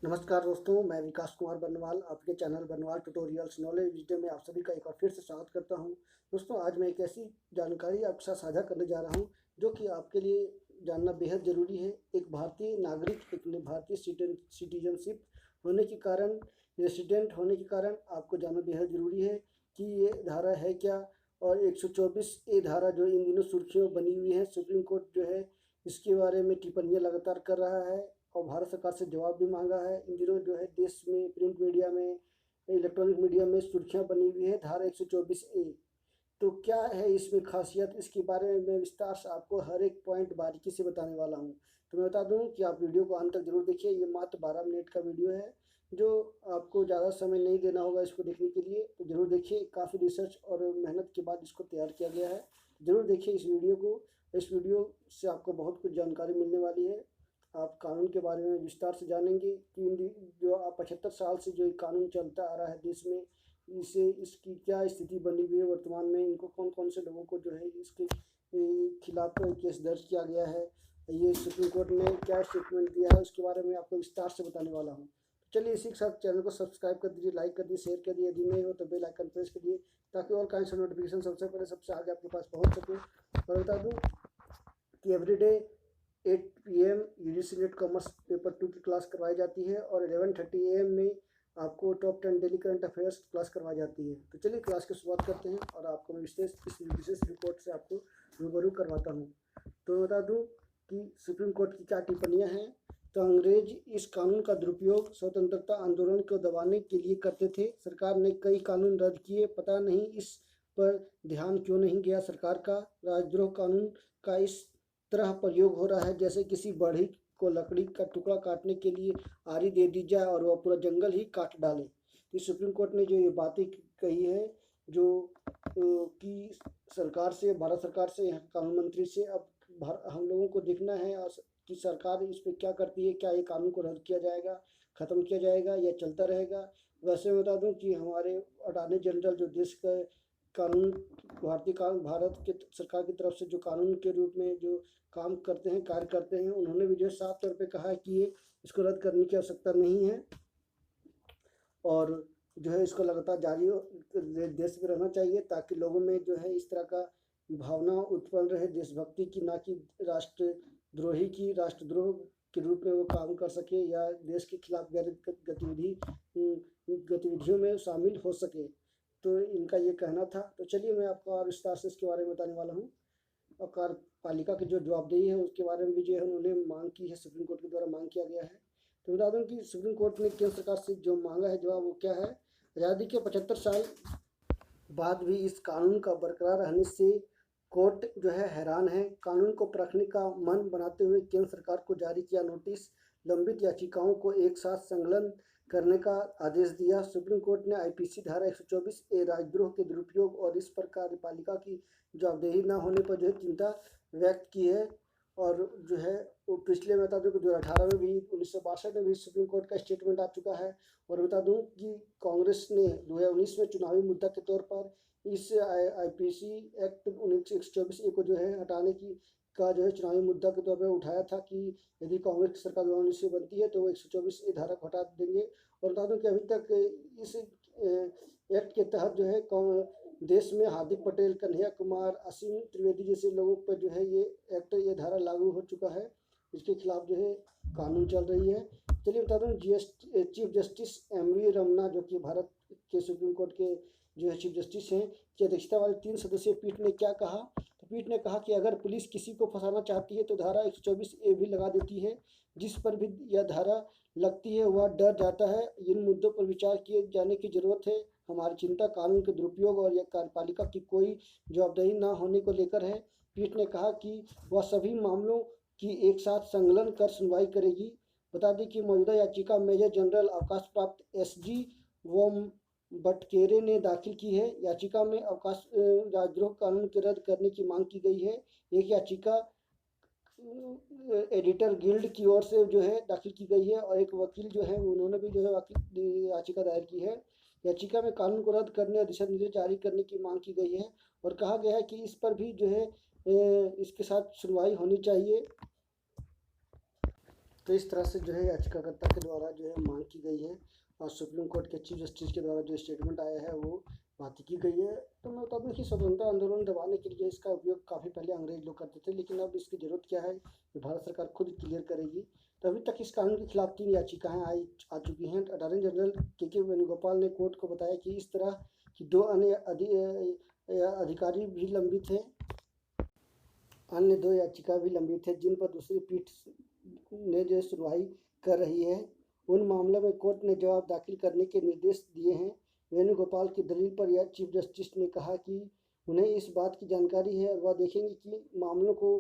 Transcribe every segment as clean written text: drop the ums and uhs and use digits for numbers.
नमस्कार दोस्तों, मैं विकास कुमार बर्नवाल आपके channel Barnwal tutorials knowledge video में आप सभी का एक बार फिर से स्वागत करता हूं। दोस्तों, आज मैं एक ऐसी जानकारी आपके साथ साझा करने जा रहा हूं जो कि आपके लिए जानना बेहद ज़रूरी है। एक भारतीय नागरिक, एक भारतीय सिटीजनशिप होने के कारण, रेसिडेंट होने के कारण आपको जानना बेहद ज़रूरी है कि ये धारा है क्या। और 124 ए धारा जो इन दिनों सुर्खियों बनी हुई है, सुप्रीम कोर्ट जो है इसके बारे में टिप्पणियाँ लगातार कर रहा है और भारत सरकार से जवाब भी मांगा है। इन दिनों जो है देश में प्रिंट मीडिया में, इलेक्ट्रॉनिक मीडिया में सुर्खियां बनी हुई है धारा 124 ए। तो क्या है इसमें खासियत, इसके बारे में मैं विस्तार से आपको हर एक पॉइंट बारीकी से बताने वाला हूं। तो मैं बता दूं कि आप वीडियो को अंत तक जरूर देखिए। ये मात्र 12 मिनट का वीडियो है जो आपको ज़्यादा समय नहीं देना होगा इसको देखने के लिए। तो ज़रूर देखिए, काफ़ी रिसर्च और मेहनत के बाद इसको तैयार किया गया है। ज़रूर देखिए इस वीडियो को। इस वीडियो से आपको बहुत कुछ जानकारी मिलने वाली है। आप कानून के बारे में विस्तार से जानेंगे कि जो आप 75 साल से जो कानून चलता आ रहा है देश में, इसे इसकी क्या स्थिति बनी हुई है वर्तमान में, इनको कौन कौन से लोगों को जो है इसके खिलाफ केस दर्ज किया गया है, ये सुप्रीम कोर्ट ने क्या स्टेटमेंट दिया है, उसके बारे में आपको विस्तार से बताने वाला हूँ। तो चलिए, इसी के साथ चैनल को सब्सक्राइब कर दीजिए, लाइक कर दीजिए, शेयर कर दीजिए। यदि नहीं हो तो बेल आइकन प्रेस करिए ताकि और काइंड से नोटिफिकेशन सबसे पहले सबसे आगे आपके पास पहुँच सके। और बता दूँ कि everyday 8 PM UGC net commerce paper 2 की क्लास करवाई जाती है और 11:30 AM में आपको top 10 daily current affairs class करवाई जाती है। तो चलिए क्लास की शुरुआत करते हैं और आपको मैं इस विशेष रिपोर्ट से आपको रूबरू करवाता हूँ। तो बता दूँ कि सुप्रीम कोर्ट की क्या टिप्पणियाँ हैं। तो अंग्रेज इस कानून का दुरुपयोग स्वतंत्रता आंदोलन को दबाने के लिए करते थे। सरकार ने कई कानून रद्द किए, पता नहीं इस पर ध्यान क्यों नहीं गया सरकार का। राजद्रोह कानून का इस तरह प्रयोग हो रहा है जैसे किसी बढ़ई को लकड़ी का टुकड़ा काटने के लिए आरी दे दी जाए और वह पूरा जंगल ही काट डाले। तो सुप्रीम कोर्ट ने जो ये बातें कही है, जो कि सरकार से, भारत सरकार से, कानून मंत्री से, अब हम लोगों को देखना है कि सरकार इस पर क्या करती है। क्या ये कानून को रद्द किया जाएगा, ख़त्म किया जाएगा या चलता रहेगा। वैसे मैं बता दूं कि हमारे अटॉर्नी जनरल जो देश का कानून, भारत के सरकार की तरफ से जो कानून के रूप में जो काम करते हैं, कार्य करते हैं, उन्होंने भी जो है साफ तौर पे कहा है कि ये इसको रद्द करने की आवश्यकता नहीं है और जो है इसको लगातार जारी देश में रहना चाहिए ताकि लोगों में जो है इस तरह का भावना उत्पन्न रहे देशभक्ति की, ना कि राष्ट्रद्रोही की, राष्ट्रद्रोह के रूप में वो काम कर सके या देश के खिलाफ गतिविधियों में शामिल हो सके। तो इनका ये कहना था। तो चलिए मैं आपको और विस्तार से इसके बारे में बताने वाला हूँ। और कार्यपालिका की जो जवाबदेही है उसके बारे में भी जो है उन्होंने मांग की है, सुप्रीम कोर्ट के द्वारा मांग किया गया है। तो बता दूं कि सुप्रीम कोर्ट ने केंद्र सरकार से जो मांगा है, जवाब वो क्या है। आज़ादी के 75 साल बाद भी इस कानून का बरकरार रहने से कोर्ट जो है हैरान है। कानून को परखने का मन बनाते हुए केंद्र सरकार को जारी किया नोटिस, लंबित याचिकाओं को एक साथ संकलन करने का आदेश दिया। सुप्रीम कोर्ट ने IPC धारा 124A राजद्रोह के दुरुपयोग और इस पर कार्यपालिका की जवाबदेही न होने पर जो है चिंता व्यक्त की है। और जो है वो पिछले, मैं बता दूँ कि 2018 में भी, 1962 में भी सुप्रीम कोर्ट का स्टेटमेंट आ चुका है। और बता दूं कि कांग्रेस ने 2019 में चुनावी मुद्दा के तौर पर इस IPC एक्ट 124A को जो है हटाने का जो है चुनावी मुद्दा के तौर पर उठाया था कि यदि कांग्रेस की सरकार 2019 से बनती है तो वो 124A धारा को हटा देंगे। और बता दूं कि अभी तक इस एक्ट के तहत जो है देश में हार्दिक पटेल, कन्हैया कुमार, असीम त्रिवेदी जैसे लोगों पर जो है ये धारा लागू हो चुका है। इसके खिलाफ जो है कानून चल रही है। चलिए बता दूं, चीफ जस्टिस MV रमन्ना जो कि भारत के सुप्रीम कोर्ट के जो है चीफ जस्टिस हैं, की अध्यक्षता वाली 3 सदस्यीय पीठ ने क्या कहा। तो पीठ ने कहा कि अगर पुलिस किसी को फंसाना चाहती है तो धारा 124A भी लगा देती है। जिस पर भी यह धारा लगती है वह डर जाता है। इन मुद्दों पर विचार किए जाने की जरूरत है। हमारी चिंता कानून के दुरुपयोग और यह कार्यपालिका की कोई जवाबदेही न होने को लेकर है। पीठ ने कहा कि वह सभी मामलों की एक साथ संकलन कर सुनवाई करेगी। बता दें कि मौजूदा याचिका मेजर जनरल अवकाश प्राप्त SG वोम्बटकेरे ने दाखिल की है। याचिका में अवकाश राजद्रोह कानून के रद्द करने की मांग की गई है। एक याचिका एडिटर गिल्ड की ओर से जो है दाखिल की गई है और एक वकील जो है उन्होंने भी जो है याचिका दायर की है। याचिका में कानून को रद्द करने और दिशा निर्देश जारी करने की मांग की गई है और कहा गया है कि इस पर भी जो है इसके साथ सुनवाई होनी चाहिए। तो इस तरह से जो है याचिकाकर्ता के द्वारा जो है मांग की गई है और सुप्रीम कोर्ट के चीफ जस्टिस के द्वारा जो स्टेटमेंट आया है वो बात की गई है। तो मैं बता दूं कि स्वतंत्रता आंदोलन दबाने के लिए इसका उपयोग काफ़ी पहले अंग्रेज लोग करते थे, लेकिन अब इसकी ज़रूरत क्या है ये भारत सरकार खुद क्लियर करेगी। तो अभी तक इस कानून के खिलाफ 3 याचिकाएं आ चुकी हैं। अटॉर्नी जनरल के वेणुगोपाल ने कोर्ट को बताया कि इस तरह की 2 अन्य अधिकारी भी लंबित है, अन्य 2 याचिका भी लंबित है जिन पर दूसरी पीठ ने जो सुनवाई कर रही है। उन मामलों में कोर्ट ने जवाब दाखिल करने के निर्देश दिए हैं। वेणुगोपाल की दलील पर यह चीफ जस्टिस ने कहा कि उन्हें इस बात की जानकारी है और वह देखेंगे कि मामलों को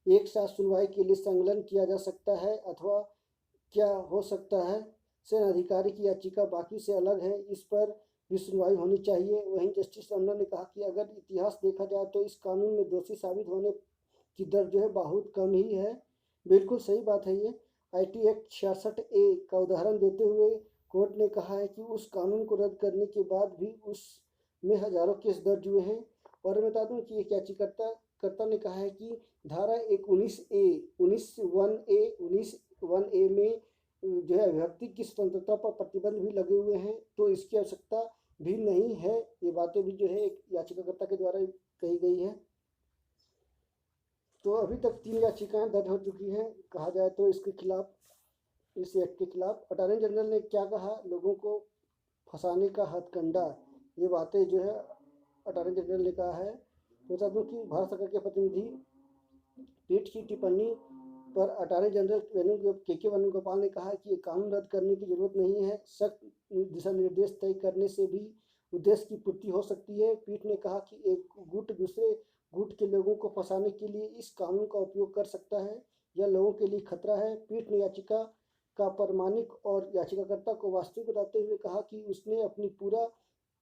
एक साथ सुनवाई के लिए संकलन किया जा सकता है अथवा क्या हो सकता है सेना अधिकारी की याचिका बाकी से अलग है, इस पर भी सुनवाई होनी चाहिए। वहीं जस्टिस रमन्ना ने कहा कि अगर इतिहास देखा जाए तो इस कानून में दोषी साबित होने की दर जो है बहुत कम ही है। बिल्कुल सही बात है ये। IT एक्ट 66A का उदाहरण देते हुए कोर्ट ने कहा है कि उस कानून को रद्द करने के बाद भी उसमें हजारों केस दर्ज हुए हैं। और मैं बता दूं कि एक याचिकाकर्ता ने कहा है कि धारा 19 में जो है अभिव्यक्ति की स्वतंत्रता पर प्रतिबंध भी लगे हुए हैं, तो इसकी आवश्यकता भी नहीं है। ये बातें भी जो है एक याचिकाकर्ता के द्वारा कही गई है। तो अभी तक 3 याचिकाएं दर्ज हो चुकी हैं। कहा जाए तो इसके खिलाफ, इस एक्ट के खिलाफ अटॉर्नी जनरल ने क्या कहा, लोगों को फंसाने का हथकंडा, ये बातें जो है अटॉर्नी जनरल ने कहा है। तो बता दूं कि भारत सरकार के प्रतिनिधि पीठ की टिप्पणी पर अटॉर्नी जनरल के वेणुगोपाल ने कहा कि कानून रद्द करने की जरूरत नहीं है, सख्त दिशा निर्देश तय करने से भी उद्देश्य की पूर्ति हो सकती है। पीठ ने कहा कि एक गुट दूसरे गुट के लोगों को फंसाने के लिए इस कानून का उपयोग कर सकता है, यह लोगों के लिए खतरा है। पीठ ने याचिका का प्रामाणिक और याचिकाकर्ता को वास्तविक बताते हुए कहा कि उसने अपनी पूरा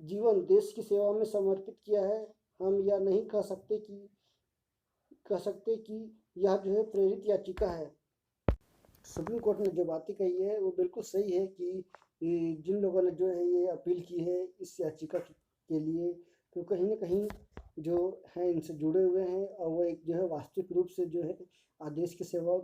जीवन देश की सेवा में समर्पित किया है। हम यह नहीं कह सकते कि यह जो है प्रेरित याचिका है। सुप्रीम कोर्ट ने जो बातें कही है वो बिल्कुल सही है कि जिन लोगों ने जो है ये अपील की है इस याचिका के लिए, तो कहीं ना कहीं जो है इनसे जुड़े हुए हैं और वो एक जो है वास्तविक रूप से जो है आदेश की सेवा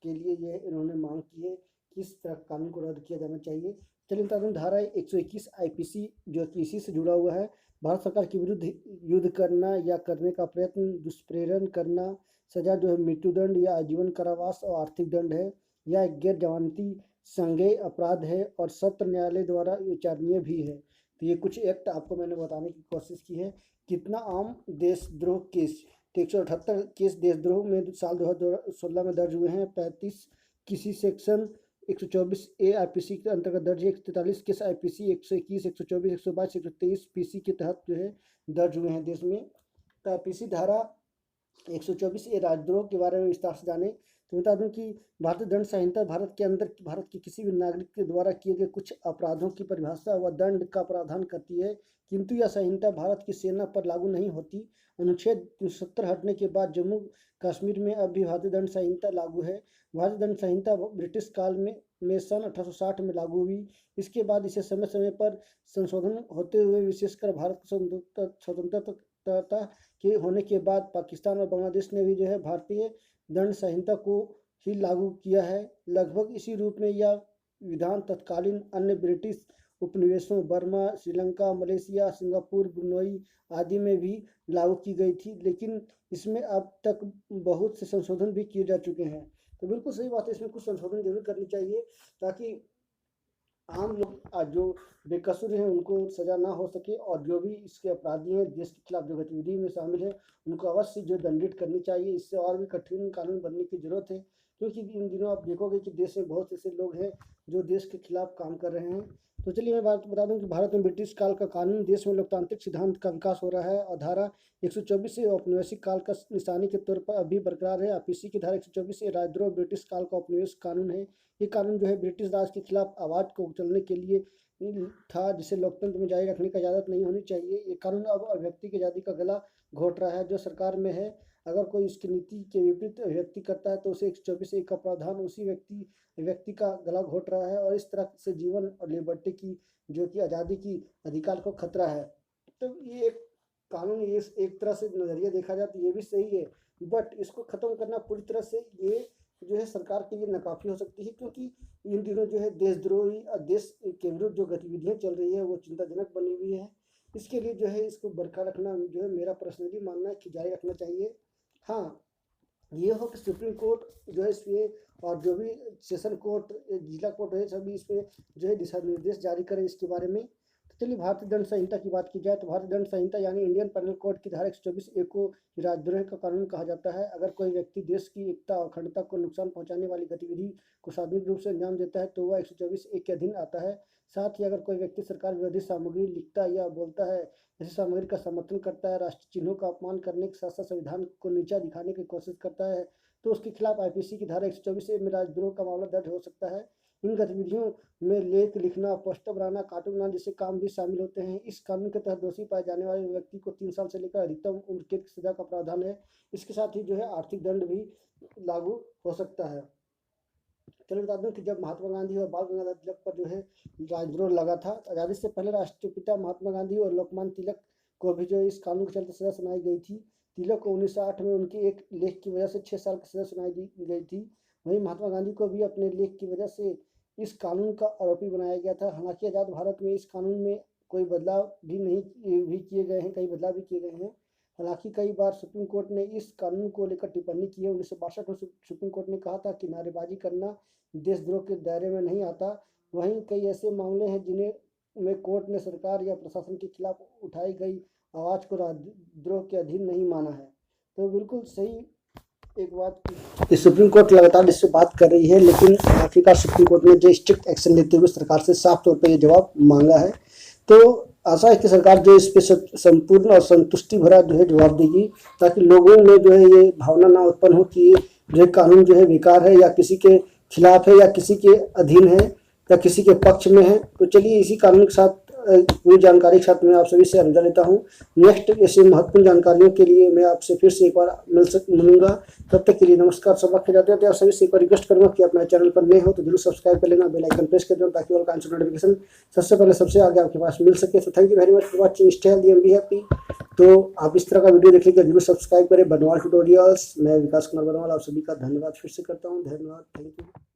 के लिए ये इन्होंने मांग की है कि इस तरह कानून को रद्द किया जाना चाहिए। चलिए बता दूं, धारा 121 IPC जो कि इसी से जुड़ा हुआ है। भारत सरकार के विरुद्ध युद्ध करना या करने का प्रयत्न, दुष्प्रेरण करना, सजा जो है मृत्युदंड या आजीवन कारावास और आर्थिक दंड है। यह एक गैर जमानती संज्ञेय अपराध है और सत्र न्यायालय द्वारा विचारणीय भी है। तो ये कुछ एक्ट आपको मैंने बताने की कोशिश की है। कितना आम देशद्रोह केस, तो 178 केस देशद्रोह में साल 2016 में दर्ज हुए हैं। 35 किसी सेक्शन 124A IPC के अंतर्गत दर्ज है। 143 केस IPC 121, 124, 122, 123 PC के तहत जो है दर्ज हुए हैं देश में। तो IPC धारा 124A राजद्रोह के बारे में विस्तार से जाने तो बता दूं कि भारतीय दंड संहिता भारत के अंदर भारत के किसी भी नागरिक के द्वारा किए गए कुछ अपराधों की परिभाषा व दंड का प्रावधान करती है, किंतु यह संहिता भारत की सेना पर लागू नहीं होती। अनुच्छेद 370 हटने के बाद जम्मू कश्मीर में अब भी भारतीय दंड संहिता लागू है। भारतीय दंड संहिता ब्रिटिश काल में सन 1860 में लागू हुई। इसके बाद इसे समय समय पर संशोधन होते हुए विशेषकर भारत स्वतंत्रता के होने के बाद पाकिस्तान और बांग्लादेश ने भी जो है भारतीय दंड संहिता को ही लागू किया है। लगभग इसी रूप में यह विधान तत्कालीन अन्य ब्रिटिश उपनिवेशों Burma, Sri Lanka, Malaysia, Singapore, Brunei आदि में भी लागू की गई थी, लेकिन इसमें अब तक बहुत से संशोधन भी किए जा चुके हैं। तो बिल्कुल सही बात है, इसमें कुछ संशोधन जरूर करनी चाहिए ताकि आम लोग जो बेकसूर हैं उनको सजा ना हो सके, और जो भी इसके अपराधी हैं देश के खिलाफ जो गतिविधि में शामिल है उनको अवश्य जो दंडित करनी चाहिए। इससे और भी कठिन कानून बनने की जरूरत है, क्योंकि इन दिनों आप देखोगे कि देश में बहुत ऐसे लोग हैं जो देश के खिलाफ काम कर रहे हैं। तो चलिए मैं बात बता दूं कि भारत में ब्रिटिश काल का कानून, देश में लोकतांत्रिक सिद्धांत का विकास हो रहा है और धारा 124 से औपनिवेशिक काल का निशानी के तौर पर अभी बरकरार है। IPC की धारा 124 से राजद्रोह ब्रिटिश काल का औपनिवेशिक कानून है। ये कानून जो है ब्रिटिश राज के खिलाफ आवाज़ को कुचलने के लिए था, जिसे लोकतंत्र में जारी रखने की इजाज़त नहीं होनी चाहिए। ये कानून अब अभिव्यक्ति की आज़ादी का गला घोट रहा है जो सरकार में है। अगर कोई इसकी नीति के विपरीत अभिव्यक्ति करता है तो उसे 124A का प्रावधान उसी व्यक्ति का गला घोट रहा है और इस तरह से जीवन और लिबर्टी की जो कि आज़ादी की अधिकार को खतरा है। तो ये एक कानून, ये एक तरह से नज़रिया देखा जाए तो ये भी सही है, बट इसको ख़त्म करना पूरी तरह से ये जो है सरकार के लिए नाकाफी हो सकती है, क्योंकि इन दिनों जो है देशद्रोही और देश के विरुद्ध जो गतिविधियां चल रही है वो चिंताजनक बनी हुई है। इसके लिए जो है इसको बरकरार रखना जो है मेरा पर्सनली मानना है कि जारी रखना चाहिए। हाँ, ये हो कि सुप्रीम कोर्ट जो है इसमें और जो भी सेशन कोर्ट, जिला कोर्ट है, सभी इसमें जो है दिशा निर्देश जारी करें इसके बारे में। तो चलिए भारतीय दंड संहिता की बात की जाए तो भारतीय दंड संहिता यानी इंडियन पेनल कोड की धारा 124(a) को राजद्रोह का कानून कहा जाता है। अगर कोई व्यक्ति देश की एकता और अखंडता को नुकसान पहुंचाने वाली गतिविधि को सार्वजनिक रूप से अंजाम देता है तो वह 124(a) के अधीन आता है। साथ ही अगर कोई व्यक्ति सरकार विरोधी सामग्री लिखता या बोलता है, ऐसी सामग्री का समर्थन करता है, राष्ट्रीय चिन्हों का अपमान करने के साथ साथ संविधान को नीचा दिखाने की कोशिश करता है, तो उसके खिलाफ आईपीसी की धारा 124(a) में राजद्रोह का मामला दर्ज हो सकता है। इन गतिविधियों में लेख लिखना, पोस्टर बनाना, कार्टून बनाना जैसे काम भी शामिल होते हैं। इस कानून के तहत दोषी पाए जाने वाले व्यक्ति को 3 साल से लेकर अधिकतम उम्र कैद की सजा का प्रावधान है। इसके साथ ही जो है आर्थिक दंड भी लागू हो सकता है। चलिए बता दूं कि जब महात्मा गांधी और बाल गंगाधर तिलक पर जो है राजद्रोह लगा था, आज़ादी से पहले राष्ट्रपिता महात्मा गांधी और लोकमान्य तिलक को भी जो है इस कानून के चलते सजा सुनाई गई थी। तिलक को 1908 में उनके एक लेख की वजह से 6 साल की सजा सुनाई गई थी। वहीं महात्मा गांधी को भी अपने लेख की वजह से इस कानून का आरोपी बनाया गया था। हालांकि आज़ाद भारत में इस कानून में कोई बदलाव भी नहीं भी किए गए हैं, कई बदलाव भी किए गए हैं। हालांकि कई बार सुप्रीम कोर्ट ने इस कानून को लेकर टिप्पणी की है। 1962 में सुप्रीम कोर्ट ने कहा था कि नारेबाजी करना देशद्रोह के दायरे में नहीं आता। वहीं कई ऐसे मामले हैं जिन्हें में कोर्ट ने सरकार या प्रशासन के खिलाफ उठाई गई आवाज़ को राजद्रोह के अधीन नहीं माना है। तो बिल्कुल सही एक बात, सुप्रीम कोर्ट लगातार इससे बात कर रही है, लेकिन आखिरकार सुप्रीम कोर्ट ने जो स्ट्रिक्ट एक्शन लेते हुए सरकार से साफ तौर पर यह जवाब मांगा है। तो आशा है कि सरकार जो इस पे संपूर्ण और संतुष्टि भरा जो है जवाब देगी, ताकि लोगों में जो है ये भावना ना उत्पन्न हो कि जो कानून जो है बेकार है या किसी के खिलाफ है या किसी के अधीन है या किसी के पक्ष में है। तो चलिए इसी कानून के साथ पूरी जानकारी के साथ मैं आप सभी से अलविदा लेता हूँ। नेक्स्ट ऐसी महत्वपूर्ण जानकारियों के लिए मैं आपसे फिर से एक बार मिलूंगा। तब तक के लिए नमस्कार। सब वक्त जाते हैं आप सभी से एक बार रिक्वेस्ट करूँगा कि आप मेरे चैनल पर नए हो तो जरूर सब्सक्राइब कर लेना, बेल आइकन प्रेस कर देना, ताकि ऑल काइंड्स ऑफ नोटिफिकेशन सबसे पहले सबसे आगे आपके पास मिल सके। तो thank you very much for watching, stay healthy and be happy. तो आप इस तरह का वीडियो देख लीजिए, जरूर सब्सक्राइब करें बर्नवाल ट्यूटोरियल्स। मैं विकास कुमार बर्नवाल आप सभी का धन्यवाद फिर से करता हूँ। धन्यवाद, थैंक यू।